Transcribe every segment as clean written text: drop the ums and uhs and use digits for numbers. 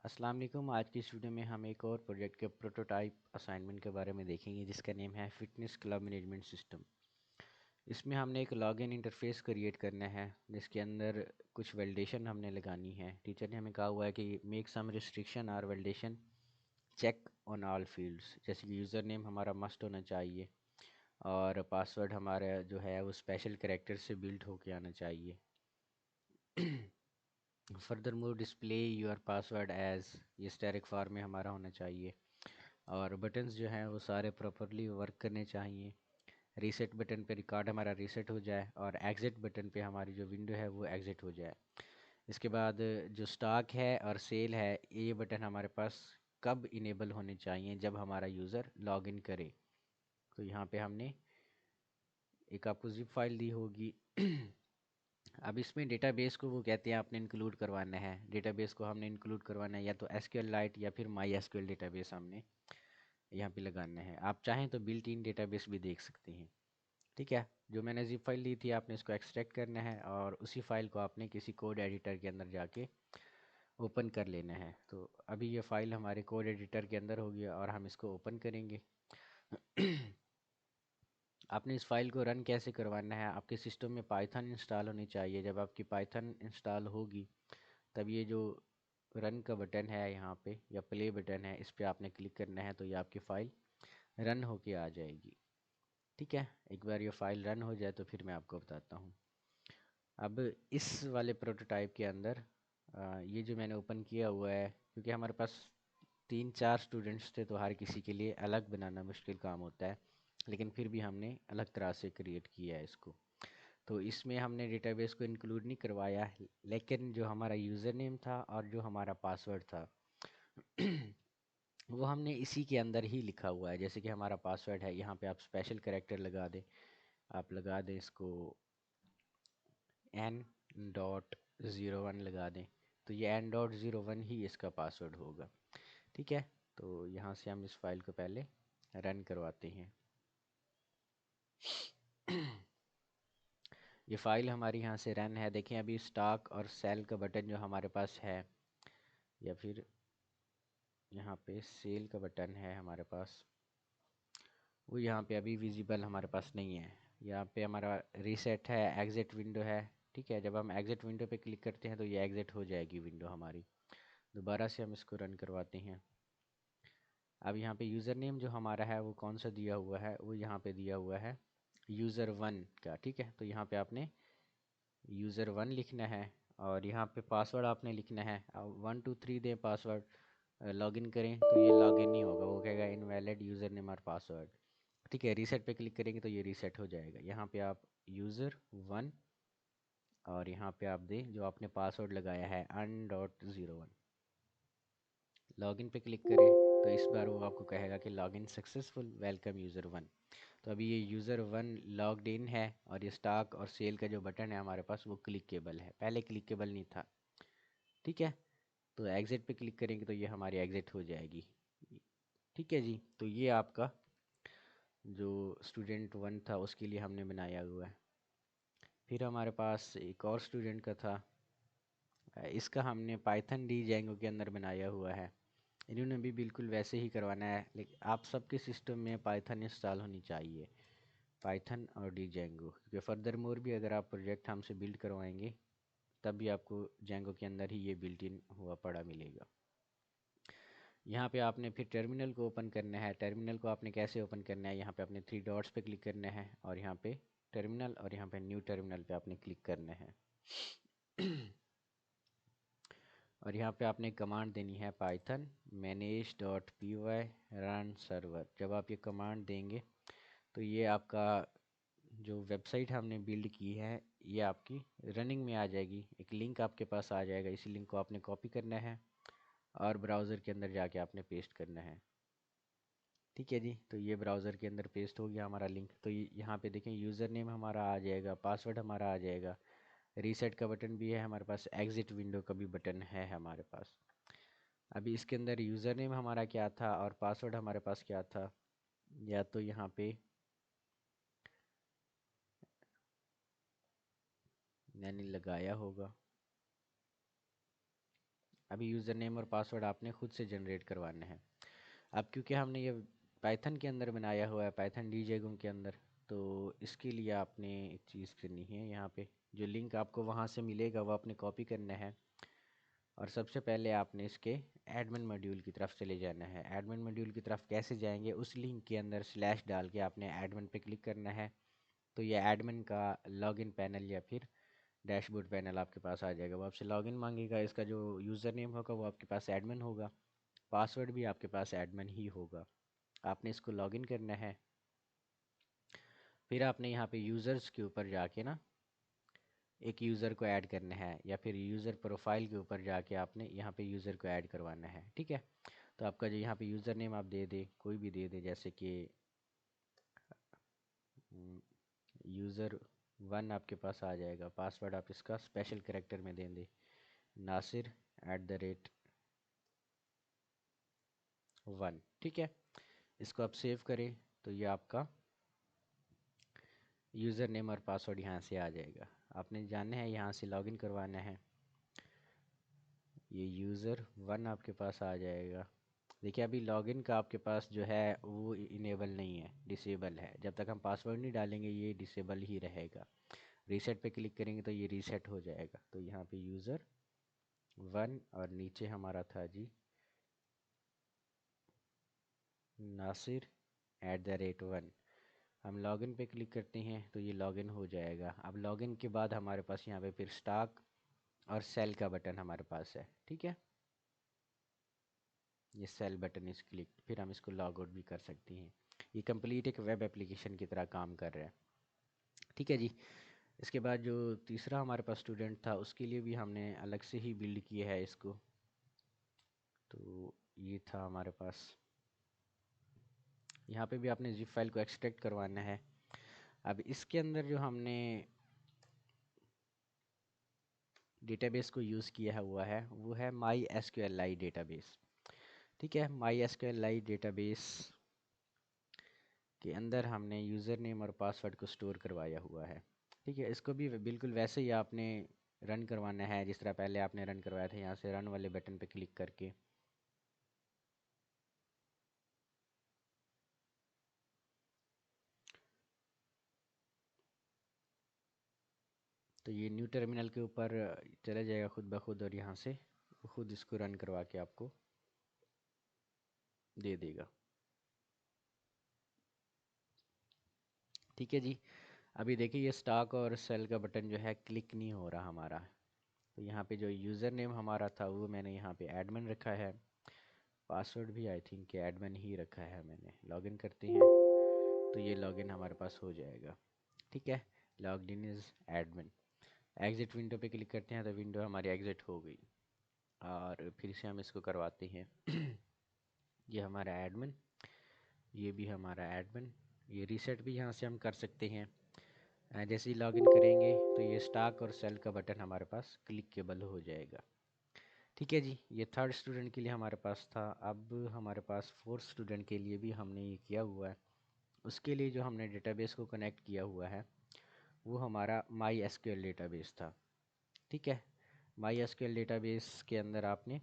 अस्सलाम वालेकुम। आज की इस वीडियो में हम एक और प्रोजेक्ट के प्रोटोटाइप असाइनमेंट के बारे में देखेंगे जिसका नेम है फिटनेस क्लब मैनेजमेंट सिस्टम। इसमें हमने एक लॉगिन इंटरफेस क्रिएट करना है जिसके अंदर कुछ वैलिडेशन हमने लगानी है। टीचर ने हमें कहा हुआ है कि मेक सम रिस्ट्रिक्शन और validation check on all fields, जैसे कि यूज़र नेम हमारा मस्ट होना चाहिए और पासवर्ड हमारा जो है वो स्पेशल कैरेक्टर से बिल्ड होके आना चाहिए। Further more display your password as, ये स्टैटिक फॉर्म में हमारा होना चाहिए। और बटन्स जो हैं वो सारे प्रॉपरली वर्क करने चाहिए। रीसेट बटन पे रिकॉर्ड हमारा रीसेट हो जाए और एग्ज़िट बटन पे हमारी जो विंडो है वो एग्ज़िट हो जाए। इसके बाद जो स्टॉक है और सेल है, ये बटन हमारे पास कब इनेबल होने चाहिए, जब हमारा यूज़र लॉगिन करे। तो यहाँ पे हमने एक आपको जिप फाइल दी होगी। अब इसमें डेटाबेस को वो कहते हैं आपने इंक्लूड करवाना है। डेटाबेस को हमने इंक्लूड करवाना है या तो SQLite या फिर MySQL डेटाबेस हमने यहाँ पे लगाना है। आप चाहें तो बिल्ट इन डेटाबेस भी देख सकते हैं। ठीक है, जो मैंने जिप फाइल दी थी आपने इसको एक्सट्रैक्ट करना है और उसी फाइल को आपने किसी कोड एडिटर के अंदर जाके ओपन कर लेना है। तो अभी ये फाइल हमारे कोड एडिटर के अंदर होगी और हम इसको ओपन करेंगे। आपने इस फाइल को रन कैसे करवाना है, आपके सिस्टम में पाइथन इंस्टॉल होनी चाहिए। जब आपकी पाइथन इंस्टॉल होगी तब ये जो रन का बटन है यहाँ पे या प्ले बटन है, इस पर आपने क्लिक करना है तो ये आपकी फ़ाइल रन होके आ जाएगी। ठीक है, एक बार ये फ़ाइल रन हो जाए तो फिर मैं आपको बताता हूँ। अब इस वाले प्रोटोटाइप के अंदर ये जो मैंने ओपन किया हुआ है, क्योंकि हमारे पास 3-4 स्टूडेंट्स थे तो हर किसी के लिए अलग बनाना मुश्किल काम होता है, लेकिन फिर भी हमने अलग तरह से क्रिएट किया है इसको। तो इसमें हमने डेटाबेस को इंक्लूड नहीं करवाया, लेकिन जो हमारा यूज़र नेम था और जो हमारा पासवर्ड था वो हमने इसी के अंदर ही लिखा हुआ है। जैसे कि हमारा पासवर्ड है, यहाँ पे आप स्पेशल कैरेक्टर लगा दें, आप लगा दें इसको N.01 लगा दें, तो ये N.01 ही इसका पासवर्ड होगा। ठीक है, तो यहाँ से हम इस फाइल को पहले रन करवाते हैं। ये फाइल हमारी यहाँ से रन है। देखें अभी स्टॉक और सेल का बटन जो हमारे पास है, या फिर यहाँ पे सेल का बटन है हमारे पास, वो यहाँ पे अभी विजिबल हमारे पास नहीं है। यहाँ पे हमारा रीसेट है, एग्ज़िट विंडो है। ठीक है, जब हम एग्ज़िट विंडो पे क्लिक करते हैं तो ये एग्ज़िट हो जाएगी विंडो हमारी। दोबारा से हम इसको रन करवाते हैं। अब यहाँ पे यूज़र नेम जो हमारा है वो कौन सा दिया हुआ है, वो यहाँ पे दिया हुआ है user1 का। ठीक है, तो यहाँ पे आपने user1 लिखना है और यहाँ पे पासवर्ड आपने लिखना है। 1 2 3 दें पासवर्ड, लॉगिन करें तो ये लॉगिन नहीं होगा, वो कहेगा इनवैलिड यूज़र नेम और पासवर्ड। ठीक है, रीसेट पे क्लिक करेंगे तो ये रीसेट हो जाएगा। यहाँ पे आप user1 और यहाँ पे आप दें जो आपने पासवर्ड लगाया है N.01, लॉगिन पे क्लिक करें तो इस बार वो आपको कहेगा कि लॉगिन सक्सेसफुल, वेलकम यूज़र1। तो अभी ये यूज़र1 लॉग्ड इन है और ये स्टॉक और सेल का जो बटन है हमारे पास वो क्लिकेबल है, पहले क्लिकेबल नहीं था। ठीक है, तो एग्ज़िट पे क्लिक करेंगे तो ये हमारी एग्ज़िट हो जाएगी। ठीक है जी, तो ये आपका जो स्टूडेंट 1 था उसके लिए हमने बनाया हुआ है। फिर हमारे पास एक और स्टूडेंट का था, इसका हमने पाइथन डी जेंगो के अंदर बनाया हुआ है। इन्होंने भी बिल्कुल वैसे ही करवाना है, लेकिन आप सबके सिस्टम में पाइथन इंस्टॉल होनी चाहिए, पाइथन और डी जेंगो, क्योंकि फर्दर मोर भी अगर आप प्रोजेक्ट हमसे बिल्ड करवाएंगे तब भी आपको जेंगो के अंदर ही ये बिल्ट इन हुआ पड़ा मिलेगा। यहाँ पे आपने फिर टर्मिनल को ओपन करना है। टर्मिनल को आपने कैसे ओपन करना है, यहाँ पे आपने 3 डॉट्स पे क्लिक करना है और यहाँ पे टर्मिनल और यहाँ पे न्यू टर्मिनल पे आपने क्लिक करना है। और यहाँ पे आपने कमांड देनी है पाइथन manage.py run server। जब आप ये कमांड देंगे तो ये आपका जो वेबसाइट हमने बिल्ड की है ये आपकी रनिंग में आ जाएगी। एक लिंक आपके पास आ जाएगा, इसी लिंक को आपने कॉपी करना है और ब्राउज़र के अंदर जाके आपने पेस्ट करना है। ठीक है जी, तो ये ब्राउज़र के अंदर पेस्ट हो गया हमारा लिंक। तो यहाँ पे देखें यूज़र नेम हमारा आ जाएगा, पासवर्ड हमारा आ जाएगा, रीसेट का बटन भी है हमारे पास, एग्ज़िट विंडो का भी बटन है हमारे पास। अभी इसके अंदर यूज़र नेम हमारा क्या था और पासवर्ड हमारे पास क्या था, या तो यहाँ पे मैंने लगाया होगा, अभी यूज़र नेम और पासवर्ड आपने खुद से जनरेट करवाना है। अब क्योंकि हमने ये पाइथन के अंदर बनाया हुआ है, पाइथन डीजेगोंग के अंदर, तो इसके लिए आपने एक चीज़ करनी है। यहाँ पे जो लिंक आपको वहाँ से मिलेगा वो आपने कॉपी करना है, और सबसे पहले आपने इसके एडमिन मॉड्यूल की तरफ चले जाना है। एडमिन मॉड्यूल की तरफ कैसे जाएंगे, उस लिंक के अंदर स्लैश डाल के आपने एडमिन पे क्लिक करना है। तो ये एडमिन का लॉगिन पैनल या फिर डैशबोर्ड पैनल आपके पास आ जाएगा। वो आपसे लॉगिन मांगेगा, इसका जो यूज़र नेम होगा वो आपके पास एडमिन होगा, पासवर्ड भी आपके पास एडमिन ही होगा। आपने इसको लॉगिन करना है। फिर आपने यहाँ पे यूज़र्स के ऊपर जाके ना एक यूज़र को ऐड करना है, या फिर यूज़र प्रोफाइल के ऊपर जाके आपने यहाँ पे यूज़र को ऐड करवाना है। ठीक है, तो आपका जो यहाँ पे यूज़र नेम आप दे दे, कोई भी दे दे, जैसे कि यूज़र वन आपके पास आ जाएगा। पासवर्ड आप इसका स्पेशल कैरेक्टर में दे दें, Nasir@1। ठीक है, इसको आप सेव करें तो ये आपका यूज़र नेम और पासवर्ड यहाँ से आ जाएगा। आपने जानना है, यहाँ से लॉगिन करवाना है। ये यूज़र वन आपके पास आ जाएगा। देखिए अभी लॉगिन का आपके पास जो है वो इनेबल नहीं है, डिसेबल है। जब तक हम पासवर्ड नहीं डालेंगे ये डिसेबल ही रहेगा। रीसेट पे क्लिक करेंगे तो ये रीसेट हो जाएगा। तो यहाँ पे यूज़र वन और नीचे हमारा था जी Nasir@1। हम लॉगिन पे क्लिक करते हैं तो ये लॉगिन हो जाएगा। अब लॉगिन के बाद हमारे पास यहाँ पे फिर स्टॉक और सेल का बटन हमारे पास है। ठीक है, ये सेल बटन इस क्लिक, फिर हम इसको लॉग आउट भी कर सकते हैं। ये कंप्लीट एक वेब एप्लीकेशन की तरह काम कर रहा है। ठीक है जी। इसके बाद जो तीसरा हमारे पास स्टूडेंट था उसके लिए भी हमने अलग से ही बिल्ड किया है इसको। तो ये था हमारे पास, यहाँ पे भी आपने जिप फाइल को एक्सट्रैक्ट करवाना है। अब इसके अंदर जो हमने डेटाबेस को यूज़ किया हुआ है वो है MySQLi डेटाबेस। ठीक है, MySQLi डेटाबेस के अंदर हमने यूज़र नेम और पासवर्ड को स्टोर करवाया हुआ है। ठीक है, इसको भी बिल्कुल वैसे ही आपने रन करवाना है जिस तरह पहले आपने रन करवाया था। यहाँ से रन वाले बटन पे क्लिक करके तो ये न्यू टर्मिनल के ऊपर चला जाएगा खुद ब खुद, और यहाँ से खुद इसको रन करवा के आपको दे देगा। ठीक है जी। अभी देखिए ये स्टॉक और सेल का बटन जो है क्लिक नहीं हो रहा हमारा। तो यहाँ पे जो यूज़र नेम हमारा था वो मैंने यहाँ पे एडमिन रखा है, पासवर्ड भी आई थिंक एडमिन ही रखा है मैंने। लॉगिन करते हैं तो ये लॉगिन हमारे पास हो जाएगा। ठीक है, logged in is admin. Exit window पे क्लिक करते हैं तो विंडो हमारी एग्ज़िट हो गई, और फिर से हम इसको करवाते हैं। ये हमारा एडमिन, ये भी हमारा एडमिन। ये रीसेट भी यहाँ से हम कर सकते हैं। जैसे ही लॉगिन करेंगे तो ये स्टॉक और सेल का बटन हमारे पास क्लिकेबल हो जाएगा। ठीक है जी, ये थर्ड स्टूडेंट के लिए हमारे पास था। अब हमारे पास फोर्थ स्टूडेंट के लिए भी हमने ये किया हुआ है। उसके लिए जो हमने डेटाबेस को कनेक्ट किया हुआ है वो हमारा MySQL डेटाबेस था। ठीक है, MySQL डेटाबेस के अंदर आपने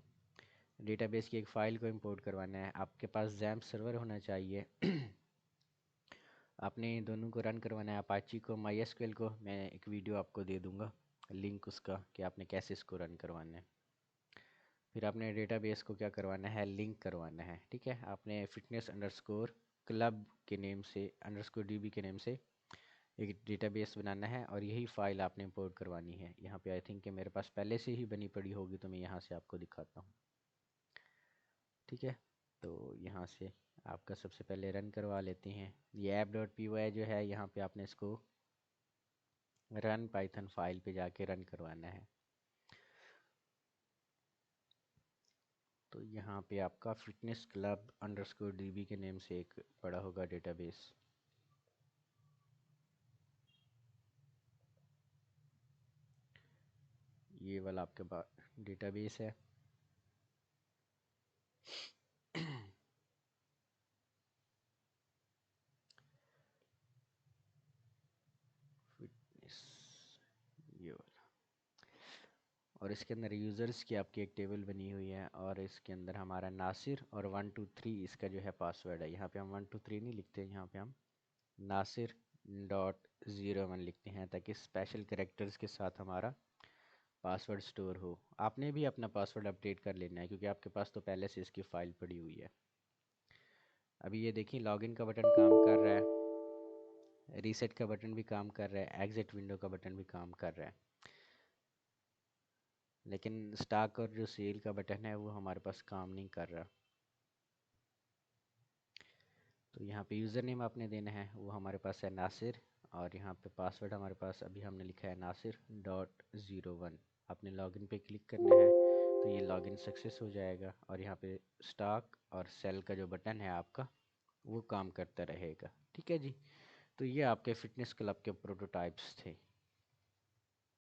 डेटाबेस की एक फ़ाइल को इंपोर्ट करवाना है। आपके पास XAMPP सर्वर होना चाहिए। आपने दोनों को रन करवाना है, अपाची को, MySQL को। मैं एक वीडियो आपको दे दूंगा लिंक उसका कि आपने कैसे इसको रन करवाना है। फिर आपने डेटाबेस को क्या करवाना है, लिंक करवाना है। ठीक है, आपने फिटनेस अंडरस्कोर क्लब के नेम से अंडरस्कोर DB के नेम से एक डेटाबेस बनाना है, और यही फ़ाइल आपने इंपोर्ट करवानी है। यहाँ पे आई थिंक कि मेरे पास पहले से ही बनी पड़ी होगी तो मैं यहाँ से आपको दिखाता हूँ। ठीक है, तो यहाँ से आपका सबसे पहले रन करवा लेते हैं। ये app.py जो है यहाँ पे आपने इसको रन पाइथन फाइल पे जाके रन करवाना है। तो यहाँ पे आपका फिटनेस क्लब अंडरस्कोर DB के नेम से एक पड़ा होगा डेटाबेस। ये वाला आपके पास डेटाबेस है। फिटनेस, ये वाला। और इसके अंदर यूज़र्स की आपकी एक टेबल बनी हुई है और इसके अंदर हमारा नासिर और 123 इसका जो है पासवर्ड है। यहाँ पे हम 123 नहीं लिखते, यहाँ पे हम नासिर .01 लिखते हैं ताकि स्पेशल कैरेक्टर्स के साथ हमारा पासवर्ड स्टोर हो। आपने भी अपना पासवर्ड अपडेट कर लेना है क्योंकि आपके पास तो पहले से इसकी फ़ाइल पड़ी हुई है। अभी ये देखिए लॉगिन का बटन काम कर रहा है, रीसेट का बटन भी काम कर रहा है, एग्जिट विंडो का बटन भी काम कर रहा है, लेकिन स्टॉक और जो सेल का बटन है वो हमारे पास काम नहीं कर रहा। तो यहाँ पे यूज़र नेम आपने देना है, वो हमारे पास है नासिर, और यहाँ पे पासवर्ड हमारे पास अभी हमने लिखा है नासिर.01। आपने लॉगिन पे क्लिक करना है तो ये लॉगिन सक्सेस हो जाएगा और यहाँ पे स्टॉक और सेल का जो बटन है आपका वो काम करता रहेगा। ठीक है जी। तो ये आपके फिटनेस क्लब के प्रोटोटाइप्स थे।